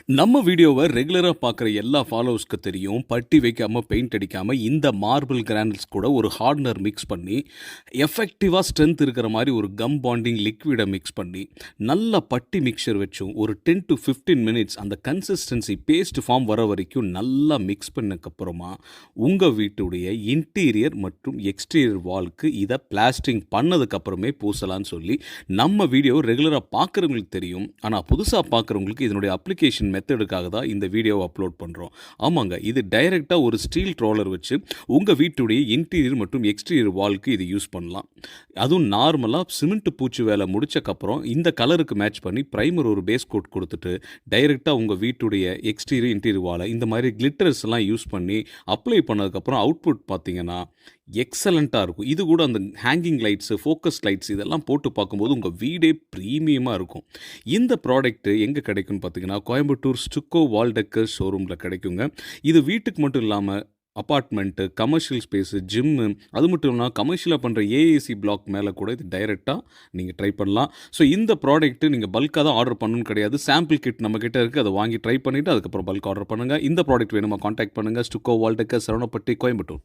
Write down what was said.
நம்ம வீடியோவை ரெகுலராக பார்க்குற எல்லா ஃபாலோவர்ஸ்க்கு தெரியும். பட்டி வைக்காம, பெயிண்ட் அடிக்காம இந்த மார்பிள் கிரானுல்ஸ் கூட ஒரு ஹார்ட்னர் மிக்ஸ் பண்ணி, எஃபெக்டிவாக ஸ்ட்ரென்த் இருக்கிற மாரி ஒரு கம் பாண்டிங் லிக்விட மிக்ஸ் பண்ணி, நல்ல பட்டி மிக்சர் வச்சும் ஒரு 10 to 15 மினிட்ஸ் அந்த கன்சிஸ்டன்சி பேஸ்ட் ஃபார்ம் வர வரைக்கும் நல்லா மிக்ஸ் பண்ணதுக்கப்புறமா, உங்கள் வீட்டுடைய இன்டீரியர் மற்றும் எக்ஸ்டீரியர் வால்க்கு இதை பிளாஸ்டிங் பண்ணதுக்கப்புறமே பூசலான்னு சொல்லி நம்ம வீடியோ ரெகுலராக பார்க்குறவங்களுக்கு தெரியும். ஆனால் புதுசாக பார்க்குறவங்களுக்கு இதனுடைய அப்ளிகேஷன் மெத்தடுக்காக தான் இந்த வீடியோவை அப்லோட் பண்ணுறோம். ஆமாங்க, இது டைரெக்டாக ஒரு ஸ்டீல் ட்ரோலர் வச்சு உங்கள் வீட்டுடைய இன்டீரியர் மற்றும் எக்ஸ்டீரியர் வால்க்கு இது யூஸ் பண்ணலாம். அதுவும் நார்மலாக சிமெண்ட் பூச்சி வேலை முடிச்சக்கப்புறம் இந்த கலருக்கு மேட்ச் பண்ணி ப்ரைமர் ஒரு பேஸ் கோட் கொடுத்துட்டு டைரெக்டாக உங்கள் வீட்டுடைய எக்ஸ்டீரியர் இன்டீரியர் வாலை இந்த மாதிரி கிளிட்டர்ஸ்லாம் யூஸ் பண்ணி அப்ளை பண்ணதுக்கப்புறம் அவுட்புட் பார்த்தீங்கன்னா எக்ஸலண்ட்டாக இருக்கும். இது கூட அந்த ஹேங்கிங் லைட்ஸு, ஃபோக்கஸ் லைட்ஸ் இதெல்லாம் போட்டு பார்க்கும்போது உங்கள் வீடே ப்ரீமியமாக இருக்கும். இந்த ப்ராடக்ட்டு எங்கே கிடைக்குன்னு பார்த்தீங்கன்னா, கோயம்புத்தூர் ஸ்டுக்கோ வால் டெக்கர் ஷோரூமில் கிடைக்குங்க. இது வீட்டுக்கு மட்டும் இல்லாமல் அப்பார்ட்மெண்ட்டு, கமர்ஷியல் ஸ்பேஸு, ஜிம்மு, அது மட்டும் இல்லாமல் கமர்ஷியலாக பண்ணுற ஏஏசி பிளாக் மேலே கூட இது டைரெக்டாக நீங்கள் ட்ரை பண்ணலாம். ஸோ இந்த ப்ராடக்ட்டு நீங்கள் பல்காக தான் ஆர்டர் பண்ணணும்னு கிடையாது. சாம்பிள் கிட் நம்மக்கிட்ட இருக்குது. அதை வாங்கி ட்ரை பண்ணிவிட்டு அதுக்கப்புறம் பல்க் ஆர்டர் பண்ணுங்கள். இந்த ப்ராடக்ட் வேணுமா காண்டாக்ட் பண்ணுங்கள். ஸ்டுக்கோ வால் டெக்கர், சரவணப்பட்டி, கோயம்புத்தூர்.